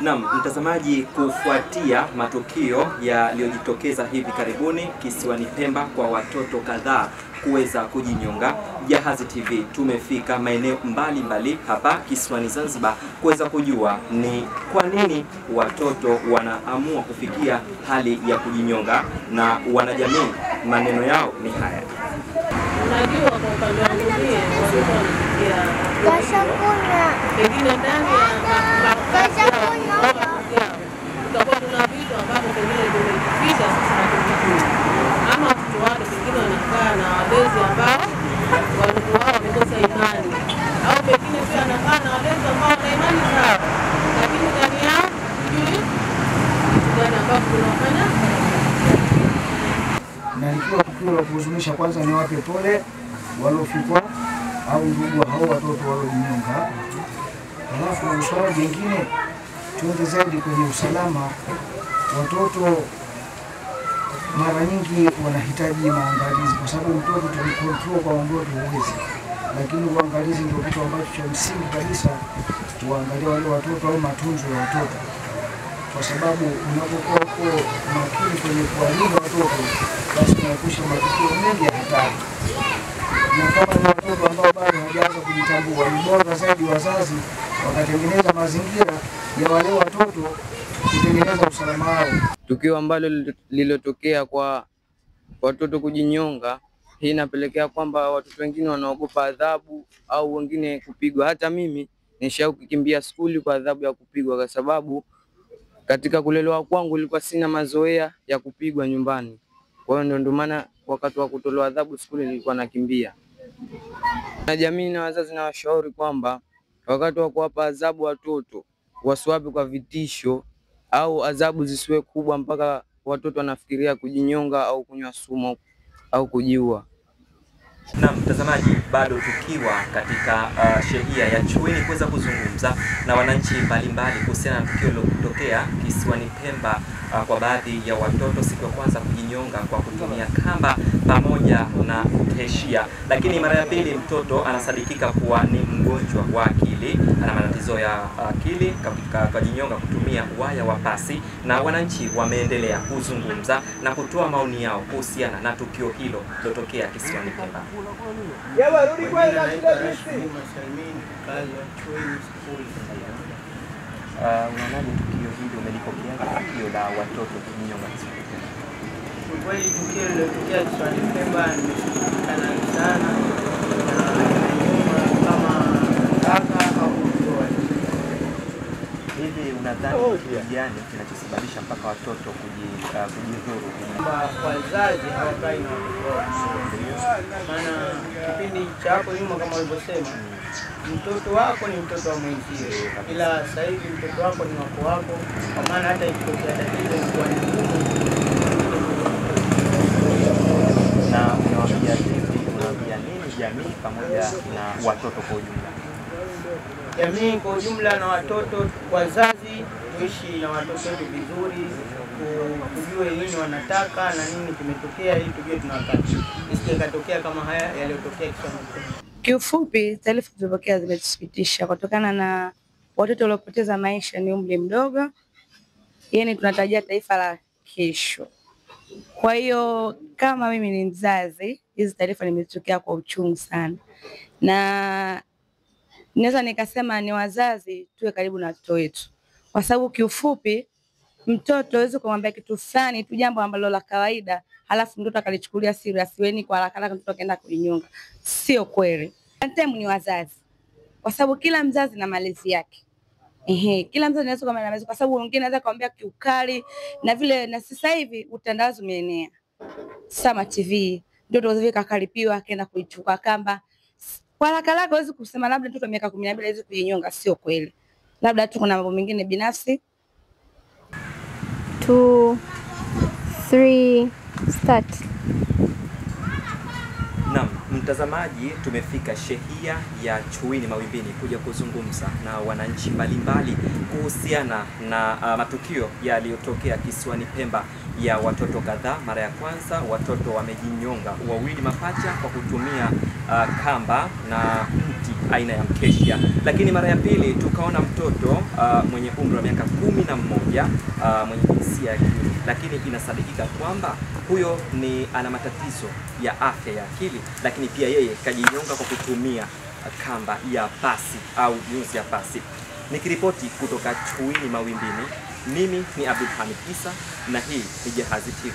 Naam, mtazamaji, kufuatia matukio yaliyojitokeza hivi karibuni kisiwani Pemba kwa watoto kadhaa kuweza kujinyonga, Jahazi TV tumefika maeneo mbalimbali hapa kisiwani Zanzibar kuweza kujua ni kwa nini watoto wanaamua kufikia hali ya kujinyonga, na wanajamii maneno yao ni haya. Unajua kwa upande wangu mie watoto wanafikia pengine ndani ya tutakuwa tuna vitu ambavyo pengine tumejificha sisi na kujijua, ama watoto wale pengine wanakaa na walezi ambao watoto wao wamekosa imani, au pengine pia wanakaa na walezi ambao wana imani sawa, lakini ndani yao sijui gani ambavyo tunafanya. Na ikiwa tukio la kuhuzunisha, kwanza ni wape pole waliofikwa au ndugu hao watoto waliojinyonga. Halafu na swala jingine, tuende zaidi kwenye usalama. Watoto mara nyingi wanahitaji maangalizi, kwa sababu mtoto tulikontrol kwa mtoto huwezi, lakini uangalizi ndio kitu ambacho cha msingi kabisa. Tuangalie wale watoto au matunzo ya watoto, kwa sababu unapokuwa makini kwenye kuwalinda watoto, basi unaepusha matukio mengi ya hatari. Na kama ni watoto ambao bado hawajaanza kujitambua, ni bora zaidi wazazi wakatengeneza mazingira ya wale watoto kutengeneza usalama wao. Tukio ambalo lililotokea kwa watoto kujinyonga, hii inapelekea kwamba watoto wengine wanaogopa adhabu au wengine kupigwa. Hata mimi nishakimbia skuli kwa adhabu ya kupigwa, kwa sababu katika kulelewa kwangu ilikuwa sina mazoea ya kupigwa nyumbani. Kwa hiyo ndio maana wakati wa kutolewa adhabu skuli nilikuwa nakimbia. Na jamii na wazazi na washauri kwamba wakati wa kuwapa adhabu watoto wasiwape kwa vitisho, au adhabu zisiwe kubwa mpaka watoto wanafikiria kujinyonga au kunywa sumu au kujiua. Na mtazamaji, bado tukiwa katika shehia ya Chuini kuweza kuzungumza na wananchi mbalimbali kuhusiana na tukio lililotokea kisiwani Pemba kwa baadhi ya watoto siku ya kwanza kujinyonga kwa kutumia kamba pamoja na teshia, lakini mara ya pili mtoto anasadikika kuwa ni mgonjwa wa akili, ana matatizo ya akili katika kujinyonga kutumia waya wa pasi, na wananchi wameendelea kuzungumza na kutoa maoni yao kuhusiana na tukio hilo lililotokea kisiwani Pemba. Unaonaje tukio hili, umelipokea tukio la watoto kujinyonga kisiwani Pemba? Kwa kweli tukio lililotokea kisiwani Pemba nimeshikana sana na kama kaka au mtoto. Hivi unadhani kitu gani kinachosababisha mpaka watoto kujidhuru? Kwa wazazi hawakai na watoto wao. Maana kipindi cha hapo nyuma kama walivyosema, mtoto wako ni mtoto wa mwenzio, ila sasa hivi mtoto wako ni wako, kwa maana hata ikitokea tatizo inakuwa ni ngumu. Na unawaambia nini jamii pamoja na watoto kwa ujumla? Jamii kwa ujumla na watoto, wazazi tuishi na watoto wetu vizuri, kujue nini wanataka na nini kimetokea, ili tujue tunawakati isije katokea kama haya yaliyotokea kisiwani Pemba. Kiufupi, taarifa zilizopokea zimetusikitisha kutokana na watoto waliopoteza maisha ni umri mdogo, yani tunatarajia taifa la kesho. Kwa hiyo kama mimi ni mzazi, hizi taarifa nimetokea kwa uchungu sana, na naweza nikasema ni wazazi tuwe karibu na watoto wetu, kwa sababu kiufupi mtoto hawezi kumwambia kitu fulani tu, jambo ambalo la kawaida, halafu mtoto akalichukulia serious, weni kwa haraka mtoto akaenda kujinyonga. Sio kweli. Antemu ni wazazi, kwa sababu kila mzazi na malezi yake. Kila mzazi anaweza kama malezi, kwa sababu mwingine anaweza kumwambia kiukali, na vile na sasa hivi utandawazi umeenea. Sama TV ndio tuweze kakalipiwa akaenda kuichukua kamba. Kwa haraka hawezi kusema labda mtoto miaka 12 hawezi kujinyonga, sio kweli. Labda tu kuna mambo mengine binafsi. 2, 3, start. Naam, mtazamaji, tumefika shehia ya Chuini Mawimbini kuja kuzungumza na wananchi mbalimbali kuhusiana na matukio yaliyotokea kisiwani Pemba ya watoto kadhaa. Mara ya kwanza watoto wamejinyonga wawili mapacha kwa kutumia kamba na mti aina ya mkesha, lakini mara ya pili tukaona mtoto mwenye umri wa miaka 11 mwenye jinsia ya kiume, lakini inasadikika kwamba huyo ana matatizo ya afya ya akili, lakini pia yeye kajinyonga kwa kutumia kamba ya pasi au nyuzi ya pasi. Nikiripoti kutoka Chuini Mawimbini, mimi ni Abdul Hamid Isa na hii ni Jahazi TV.